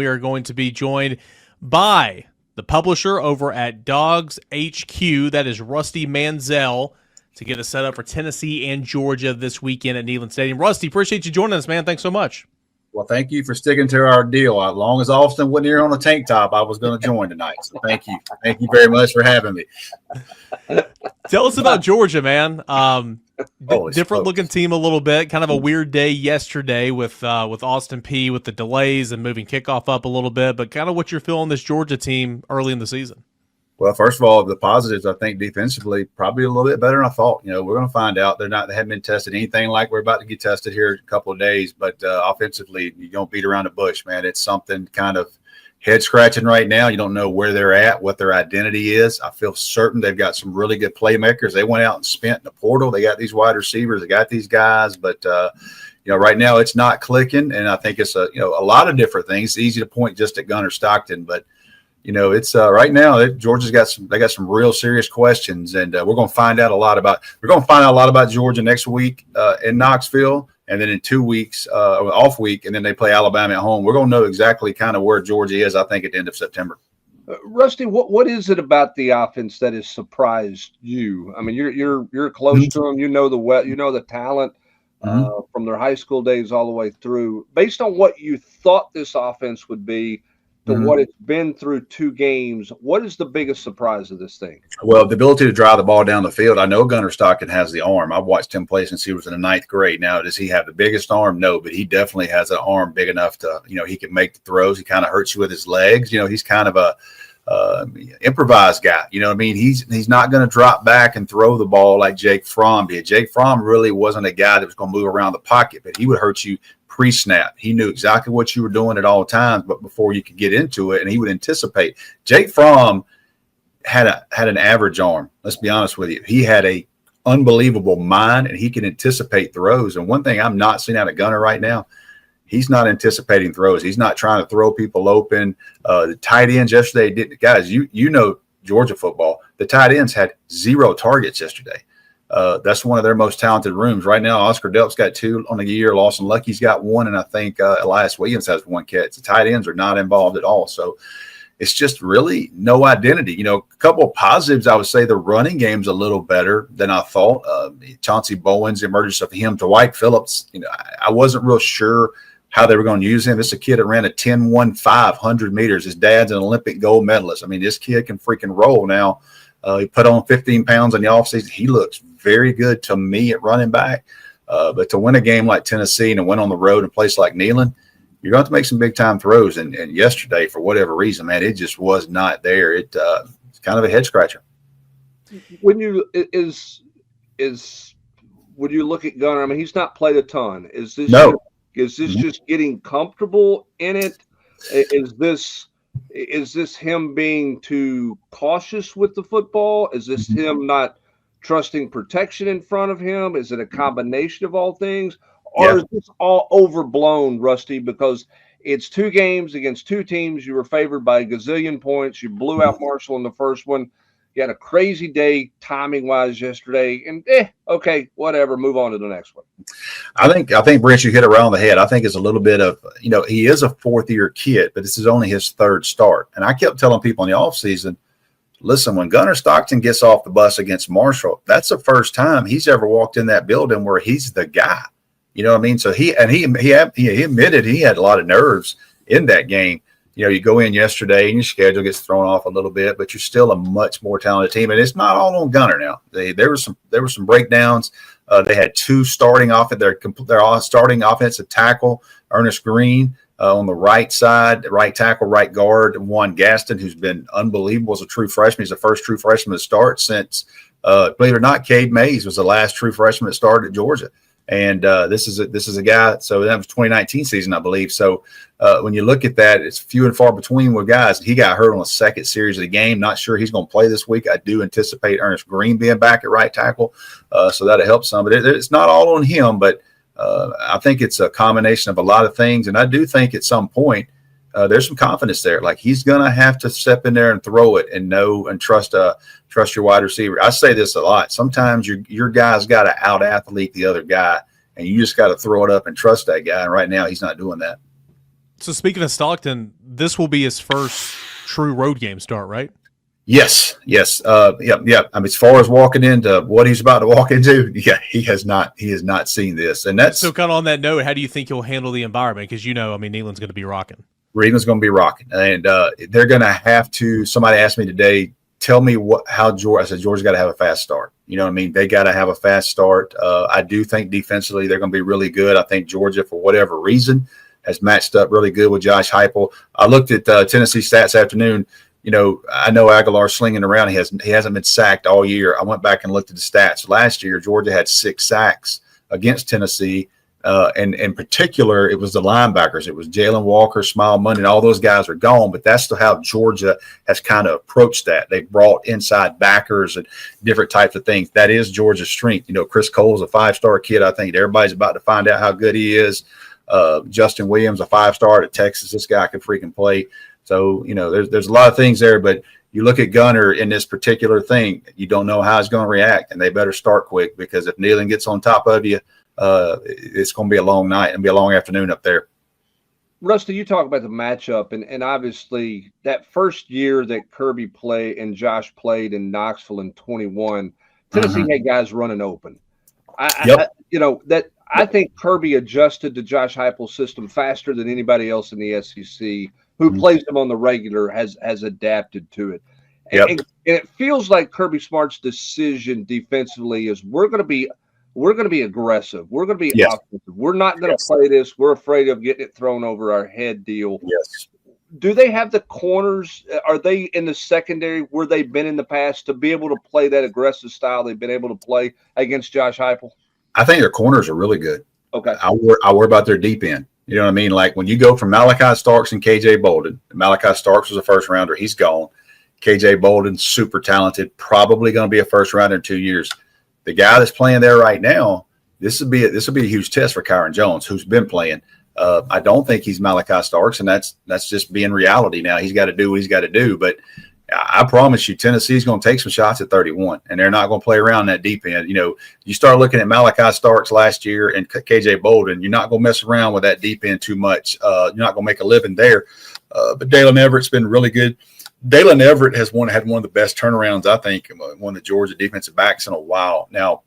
We are going to be joined by the publisher over at DawgsHQ. That is Rusty Mansell, to get us set up for Tennessee and Georgia this weekend at Neyland Stadium. Rusty, appreciate you joining us, man. Thanks so much. Well, thank you for sticking to our deal. As long as Austin wasn't here on a tank top, I was going to join tonight. So thank you. Thank you very much for having me. Tell us about Georgia, man. Different looking close. team a little bit. Kind of a weird day yesterday with Austin Peay with the delays and moving kickoff up a little bit. But kind of what you're feeling this Georgia team early in the season. Well, first of all, the positives, I think defensively probably a little bit better than I thought. You know, we're going to find out. They haven't been tested anything like we're about to get tested here in a couple of days. But offensively, you don't beat around the bush, man. It's something kind of head scratching right now. You don't know where they're at, what their identity is. I feel certain they've got some really good playmakers. They went out and spent in the portal. They got these wide receivers. They got these guys, but right now it's not clicking. And I think it's a lot of different things. It's easy to point just at Gunnar Stockton, but it's right now Georgia's got some real serious questions, and we're going to find out a lot about Georgia next week in Knoxville. And then in 2 weeks, off week, and then they play Alabama at home. We're going to know exactly kind of where Georgia is, I think, at the end of September. Rusty, what is it about the offense that has surprised you? I mean, you're close to them. You know the talent from their high school days all the way through. Based on what you thought this offense would be to what it's been through 2 games, what is the biggest surprise of this thing? Well, the ability to drive the ball down the field. I know Gunnar Stockton has the arm. I've watched him play since he was in the 9th grade. Now, does he have the biggest arm? No, but he definitely has an arm big enough to, he can make the throws. He kind of hurts you with his legs. He's kind of a improvised guy. He's not going to drop back and throw the ball like Jake Fromm did. Jake Fromm really wasn't a guy that was going to move around the pocket, but he would hurt you pre-snap. He knew exactly what you were doing at all times, but before you could get into it, and he would anticipate. Jake Fromm had an average arm. Let's be honest with you. He had a unbelievable mind, and he can anticipate throws. And one thing I'm not seeing out of Gunnar right now, he's not anticipating throws. He's not trying to throw people open. The tight ends yesterday did. Guys, you know Georgia football. The tight ends had 0 targets yesterday. That's one of their most talented rooms right now. Oscar Delp's got 2 on the year. Lawson Lucky's got 1, and I think Elias Williams has 1 catch. The tight ends are not involved at all. So it's just really no identity. A couple of positives, I would say the running game's a little better than I thought. Chauncey Bowen's, the emergence of him. Dwight Phillips, I wasn't real sure how they were going to use him. This is a kid that ran a 10.15 100 meters. His dad's an Olympic gold medalist. I mean, this kid can freaking roll now. He put on 15 pounds in the offseason. He looks very good to me at running back. But to win a game like Tennessee and to win on the road in a place like Neyland, you're going to have to make some big-time throws. And yesterday, for whatever reason, man, it just was not there. It's kind of a head-scratcher. When you when you look at Gunnar, I mean, he's not played a ton. Is this just getting comfortable in it? Is this him being too cautious with the football? Is this him not trusting protection in front of him? Is it a combination of all things? Or is this all overblown, Rusty, because it's 2 games against 2 teams you were favored by a gazillion points. You blew out Marshall in the first one. You had a crazy day timing-wise yesterday, and okay, whatever, move on to the next one. I think Brent, you hit it right on the head. I think it's a little bit of, he is a 4th-year kid, but this is only his 3rd start. And I kept telling people in the offseason, listen, when Gunnar Stockton gets off the bus against Marshall, that's the first time he's ever walked in that building where he's the guy. You know what I mean? So he admitted he had a lot of nerves in that game. You go in yesterday and your schedule gets thrown off a little bit, but you're still a much more talented team. And it's not all on Gunnar now. There were some breakdowns. They had 2 starting they're all starting offensive tackle, Ernest Green on the right side, right tackle, right guard, Juan Gaston, who's been unbelievable as a true freshman. He's the first true freshman to start since, believe it or not, Cade Mays was the last true freshman that started at Georgia. And this is a guy. So that was 2019 season, I believe. So when you look at that, it's few and far between with guys. He got hurt on the 2nd series of the game. Not sure he's going to play this week. I do anticipate Ernest Green being back at right tackle, so that'll help some. But it's not all on him. But I think it's a combination of a lot of things. And I do think at some point there's some confidence there. Like he's going to have to step in there and throw it and know and trust your wide receiver. I say this a lot. Sometimes your guy's got to out-athlete the other guy, and you just got to throw it up and trust that guy. And right now he's not doing that. So speaking of Stockton, this will be his first true road game start, right? Yes. Yeah. I mean, as far as walking into what he's about to walk into, yeah, he has not seen this. And that's so kind of on that note, how do you think he'll handle the environment? Because Neyland's going to be rocking. Reedman's going to be rocking, and they're going to have to. Somebody asked me today, tell me how Georgia. I said Georgia's got to have a fast start. You know what I mean? They got to have a fast start. I do think defensively they're going to be really good. I think Georgia, for whatever reason, has matched up really good with Josh Heupel. I looked at Tennessee stats afternoon. You know, I know Aguilar's slinging around. He hasn't been sacked all year. I went back and looked at the stats. Last year, Georgia had 6 sacks against Tennessee. And in particular, it was the linebackers. It was Jalen Walker, Smile Money, and all those guys are gone. But that's how Georgia has kind of approached that. They brought inside backers and different types of things. That is Georgia's strength. You know, Chris Cole's a 5-star kid. I think everybody's about to find out how good he is. Justin Williams, a 5-star at Texas. This guy can freaking play. So, you know, there's a lot of things there. But you look at Gunner in this particular thing, you don't know how he's going to react. And they better start quick, because if Neyland gets on top of you, it's going to be a long night and be a long afternoon up there. Rusty, you talk about the matchup, and obviously that first year that Kirby played and Josh played in Knoxville in 21, Tennessee had guys running open. I think Kirby adjusted to Josh Heupel's system faster than anybody else in the SEC who plays them on the regular has adapted to it. And it feels like Kirby Smart's decision defensively is we're going to be aggressive. We're going to be offensive. We're not going to play this. We're afraid of getting it thrown over our head deal. Yes. Do they have the corners? Are they in the secondary where they've been in the past to be able to play that aggressive style they've been able to play against Josh Heupel? I think their corners are really good. Okay. I worry about their deep end. You know what I mean? Like when you go from Malachi Starks and KJ Bolden. Malachi Starks was a first rounder. He's gone. KJ Bolden, super talented, probably going to be a first rounder in 2 years. The guy that's playing there right now, this will be a huge test for Kyron Jones, who's been playing. I don't think he's Malachi Starks, and that's just being reality now. He's got to do what he's got to do. But I promise you, Tennessee's going to take some shots at 31, and they're not going to play around that deep end. You know, you start looking at Malachi Starks last year and KJ Bolden, you're not going to mess around with that deep end too much. You're not going to make a living there. But Dalen Everett's been really good. Dalen Everett had one of the best turnarounds, I think, one of the Georgia defensive backs in a while. Now,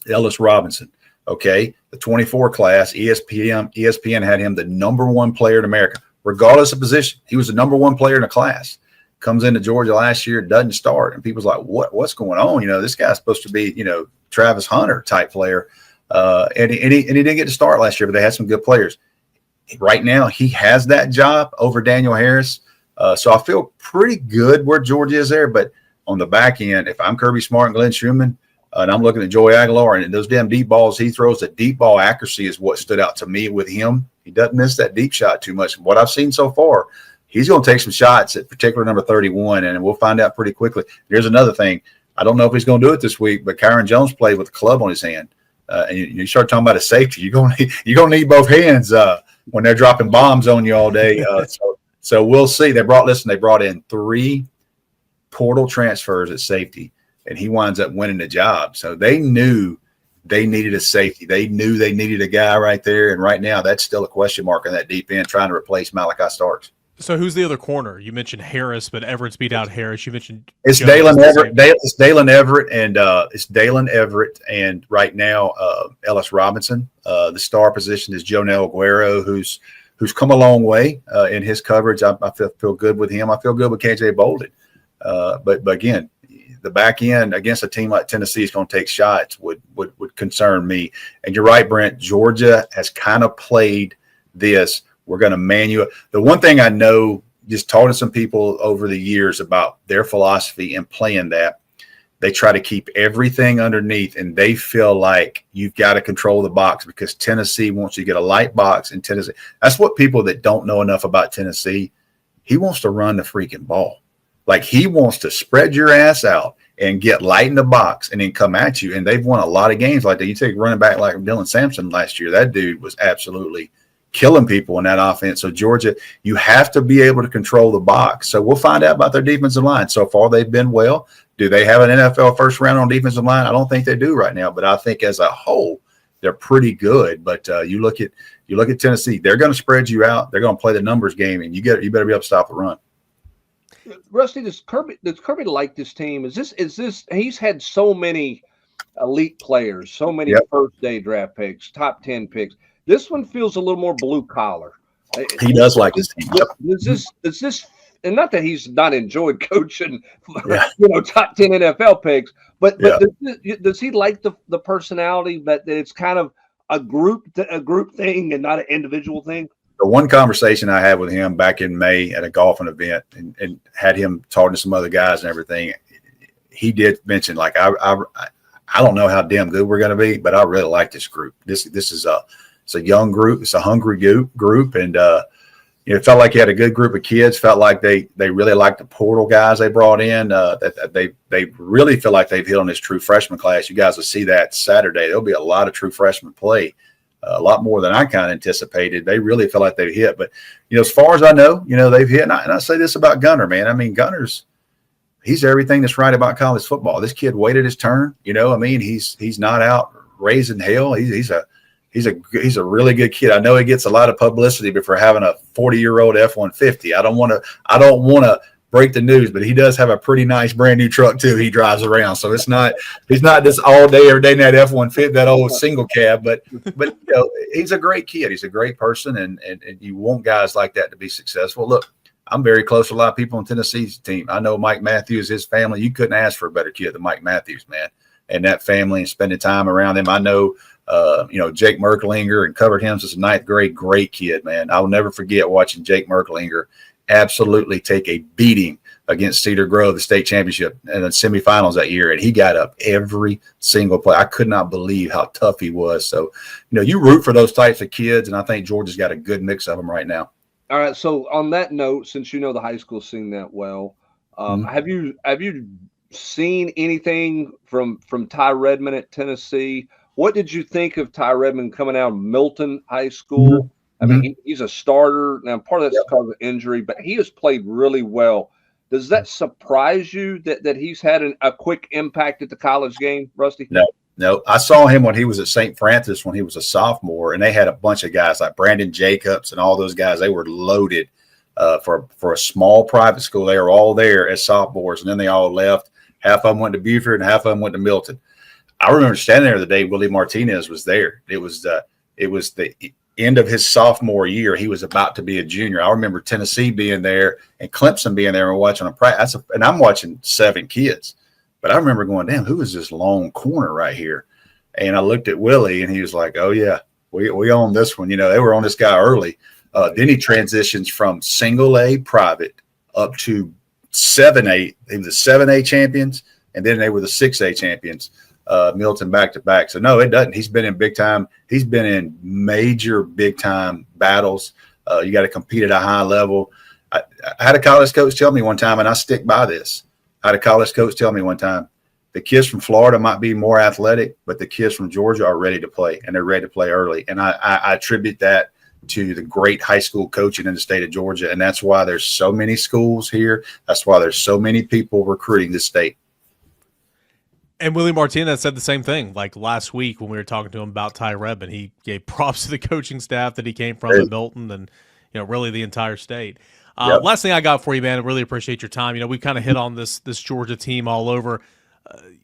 Ellis Robinson, okay, the 24 class, ESPN had him the #1 player in America, regardless of position. He was the #1 player in the class. Comes into Georgia last year, doesn't start, and people's like, what's going on? You know, this guy's supposed to be, you know, Travis Hunter type player, and he didn't get to start last year, but they had some good players. Right now, he has that job over Daniel Harris. So I feel pretty good where Georgia is there, but on the back end, if I'm Kirby Smart and Glenn Schumann, and I'm looking at Joey Aguilar and those damn deep balls he throws, the deep ball accuracy is what stood out to me with him. He doesn't miss that deep shot too much. What I've seen so far, he's going to take some shots at particular number 31, and we'll find out pretty quickly. Here's another thing. I don't know if he's going to do it this week, but Kyron Jones played with a club on his hand. And you start talking about a safety, you're going to need both hands when they're dropping bombs on you all day. So we'll see. They brought in 3 portal transfers at safety, and he winds up winning the job. So they knew they needed a safety. They knew they needed a guy right there. And right now, that's still a question mark on that deep end, trying to replace Malachi Starks. So who's the other corner? You mentioned Harris, but Everett's beat out Harris. You mentioned it's Dalen Everett. It's Dalen Everett, and right now Ellis Robinson. The star position is Jonel Aguero, who's come a long way in his coverage. I feel good with him. I feel good with KJ Bolden. But again, the back end against a team like Tennessee is going to take shots would concern me. And you're right, Brent. Georgia has kind of played this. We're going to manual. The one thing I know, just talking to some people over the years about their philosophy and playing that, they try to keep everything underneath, and they feel like you've got to control the box because Tennessee wants you to get a light box in Tennessee. That's what people that don't know enough about Tennessee, he wants to run the freaking ball. Like he wants to spread your ass out and get light in the box and then come at you. And they've won a lot of games like that. You take running back like Dylan Sampson last year. That dude was absolutely killing people in that offense. So Georgia, you have to be able to control the box. So we'll find out about their defensive line. So far, they've been well. Do they have an NFL first round on defensive line? I don't think they do right now, but I think as a whole, they're pretty good. But you look at Tennessee, they're going to spread you out. They're going to play the numbers game, and you better be able to stop the run. Rusty, does Kirby like this team? Is this he's had so many elite players, so many first day draft picks, top 10 picks. This one feels a little more blue collar. He does like this team. Yep. Does this and not that he's not enjoyed coaching, top 10 NFL picks, but does he like the personality that it's kind of a group thing and not an individual thing? The one conversation I had with him back in May at a golfing event and had him talking to some other guys and everything, he did mention, like, I don't know how damn good we're going to be, but I really like this group. This is it's a young group. It's a hungry group. And, it felt like he had a good group of kids, felt like they really liked the portal guys they brought in. That they really feel like they've hit on this true freshman class. You guys will see that Saturday. There'll be a lot of true freshmen play. A lot more than I kind of anticipated. They really feel like they've hit. But, as far as I know, they've hit. And I say this about Gunner, man. I mean, Gunner's, he's everything that's right about college football. This kid waited his turn. He's not out raising hell. He's a really good kid. I know he gets a lot of publicity before having a 40-year-old F-150. I don't want to break the news, but he does have a pretty nice brand new truck too. He drives around, so he's not just all day every day in that F-150, that old single cab. But he's a great kid. He's a great person, and you want guys like that to be successful. Look, I'm very close to a lot of people on Tennessee's team. I know Mike Matthews, his family. You couldn't ask for a better kid than Mike Matthews, man, and that family and spending time around him. I know. Jake Merklinger, and covered him since the ninth grade. Great kid, man. I'll never forget watching Jake Merklinger absolutely take a beating against Cedar Grove, the state championship, and the semifinals that year. And he got up every single play. I could not believe how tough he was. So, you root for those types of kids, and I think Georgia's got a good mix of them right now. All right. So on that note, since you know the high school scene that well, have you seen anything from Ty Redmond at Tennessee? What did you think of Ty Redmond coming out of Milton High School? I mean, he's a starter. Now, part of that's because of injury, but he has played really well. Does that surprise you that he's had a quick impact at the college game, Rusty? No. I saw him when he was at St. Francis when he was a sophomore, and they had a bunch of guys like Brandon Jacobs and all those guys. They were loaded for a small private school. They were all there as sophomores, and then they all left. Half of them went to Buford, and half of them went to Milton. I remember standing there the day Willie Martinez was there. It was the end of his sophomore year. He was about to be a junior. I remember Tennessee being there and Clemson being there and watching a practice. And I'm watching 7 kids. But I remember going, damn, who is this long corner right here? And I looked at Willie, and he was like, oh, yeah, we own this one. They were on this guy early. Then he transitions from single A private up to 7A. He was the 7A champions, and then they were the 6A champions. Milton back to back. So no, it doesn't. He's been in big time. He's been in major big time battles. You got to compete at a high level. I had a college coach tell me one time, and I stick by this. I had a college coach tell me one time, the kids from Florida might be more athletic, but the kids from Georgia are ready to play, and they're ready to play early. And I attribute that to the great high school coaching in the state of Georgia. And that's why there's so many schools here. That's why there's so many people recruiting this state. And Willie Martinez said the same thing. Like last week when we were talking to him about Ty Redmond, he gave props to the coaching staff that he came from at Milton and, really the entire state. Last thing I got for you, man, I really appreciate your time. We kind of hit on this Georgia team all over.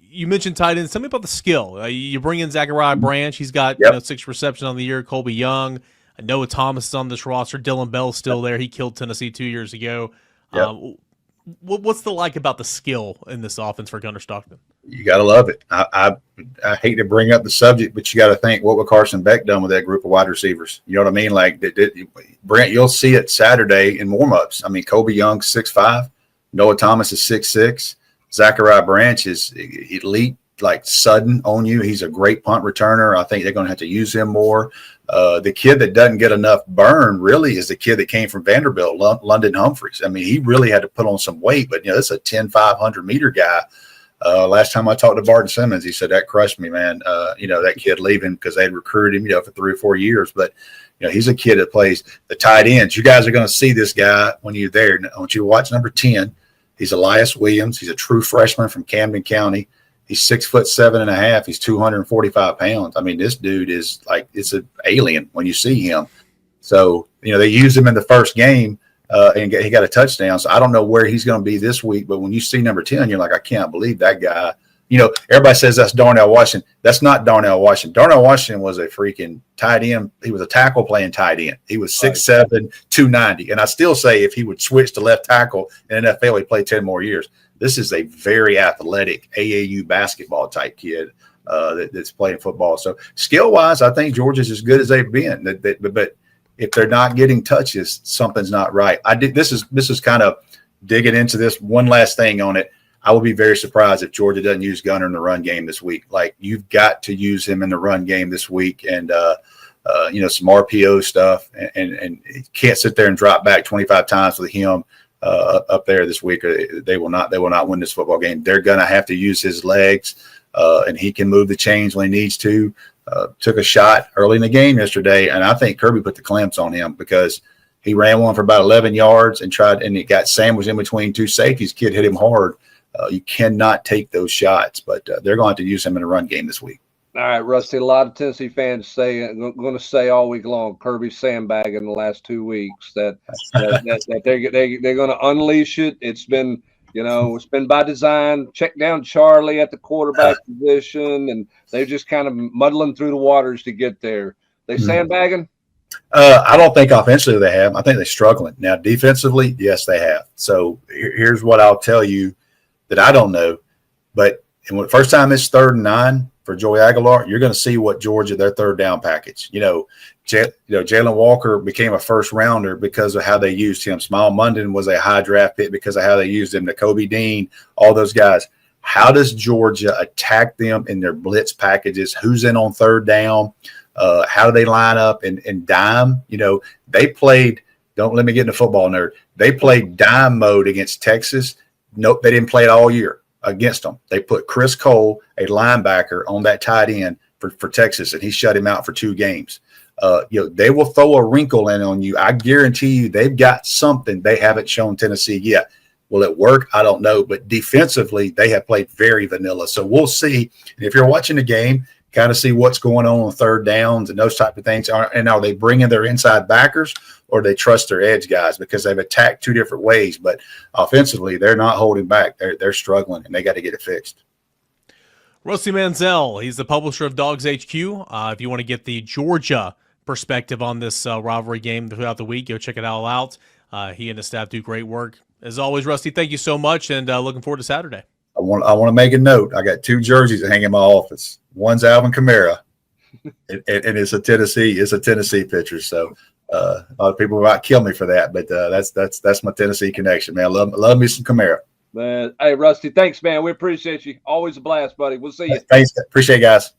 You mentioned tight ends. Tell me about the skill. You bring in Zachariah Branch. He's got 6 receptions on the year. Colby Young. Noah Thomas is on this roster. Dylan Bell's still there. He killed Tennessee 2 years ago. What's the like about the skill in this offense for Gunner Stockton? You got to love it. I hate to bring up the subject, but you got to think, what would Carson Beck done with that group of wide receivers? You know what I mean? Like, Brent, you'll see it Saturday in warm-ups. I mean, Colby Young's 6'5", Noah Thomas is 6'6", Zachariah Branch is elite, like sudden on you. He's a great punt returner. I think they're going to have to use him more. The kid that doesn't get enough burn really is the kid that came from Vanderbilt, London Humphreys. I mean, he really had to put on some weight, but it's a 10,500-meter guy. Last time I talked to Barton Simmons, he said that crushed me, man. That kid leaving because they had recruited him, for 3 or 4 years. But, he's a kid that plays the tight ends. You guys are going to see this guy when you're there. I want you to watch number 10. He's Elias Williams. He's a true freshman from Camden County. He's 6'7.5". He's 245 pounds. I mean, this dude is like, it's an alien when you see him. So, they used him in the first game and he got a touchdown. So I don't know where he's going to be this week, but when you see number 10, you're like, I can't believe that guy. Everybody says that's Darnell Washington. That's not Darnell Washington. Darnell Washington was a freaking tight end. He was a tackle playing tight end. He was 6'7", 290. And I still say if he would switch to left tackle in NFL, he'd play 10 more years. This is a very athletic AAU basketball type kid that's playing football. So skill-wise, I think Georgia's as good as they've been. But if they're not getting touches, something's not right. This is kind of digging into this one last thing on it. I would be very surprised if Georgia doesn't use Gunner in the run game this week. Like, you've got to use him in the run game this week, and some RPO stuff, and can't sit there and drop back 25 times with him up there this week. They will not win this football game. They're going to have to use his legs, and he can move the chains when he needs to. Took a shot early in the game yesterday, and I think Kirby put the clamps on him because he ran one for about 11 yards and it got sandwiched in between two safeties. Kid hit him hard. You cannot take those shots, but they're going to have to use him in a run game this week. All right, Rusty, a lot of Tennessee fans going to say all week long, Kirby's sandbagging the last 2 weeks, that they're going to unleash it. It's been by design. Check down Charlie at the quarterback position, and they're just kind of muddling through the waters to get there. They sandbagging? I don't think offensively they have. I think they're struggling. Now, defensively, yes, they have. So here's what I'll tell you that I don't know. But the first time it's 3rd and 9 for Joey Aguilar, you're going to see what Georgia, their third down package. Jalen Walker became a first rounder because of how they used him. Smile Munden was a high draft pick because of how they used him. Nakobe Dean, all those guys. How does Georgia attack them in their blitz packages? Who's in on third down? How do they line up and dime? They played, don't let me get into football nerd. They played dime mode against Texas. Nope, they didn't play it all year against them. They put Chris Cole, a linebacker, on that tight end for Texas, and he shut him out for 2 games. They will throw a wrinkle in on you. I guarantee you they've got something they haven't shown Tennessee yet. Will it work? I don't know. But defensively, they have played very vanilla. So we'll see. And if you're watching the game, kind of see what's going on third downs and those type of things. And are they bringing their inside backers, or do they trust their edge guys? Because they've attacked 2 different ways. But offensively, they're not holding back. They're struggling, and they got to get it fixed. Rusty Mansell, he's the publisher of DawgsHQ. If you want to get the Georgia perspective on this rivalry game throughout the week, go check it all out. He and his staff do great work. As always, Rusty, thank you so much, and looking forward to Saturday. I want to make a note. I got 2 jerseys that hang in my office. One's Alvin Kamara, and it's a Tennessee pitcher. So a lot of people might kill me for that, but that's my Tennessee connection, man. Love me some Kamara. Man, hey Rusty, thanks, man. We appreciate you. Always a blast, buddy. We'll see you. Thanks. Appreciate it, guys.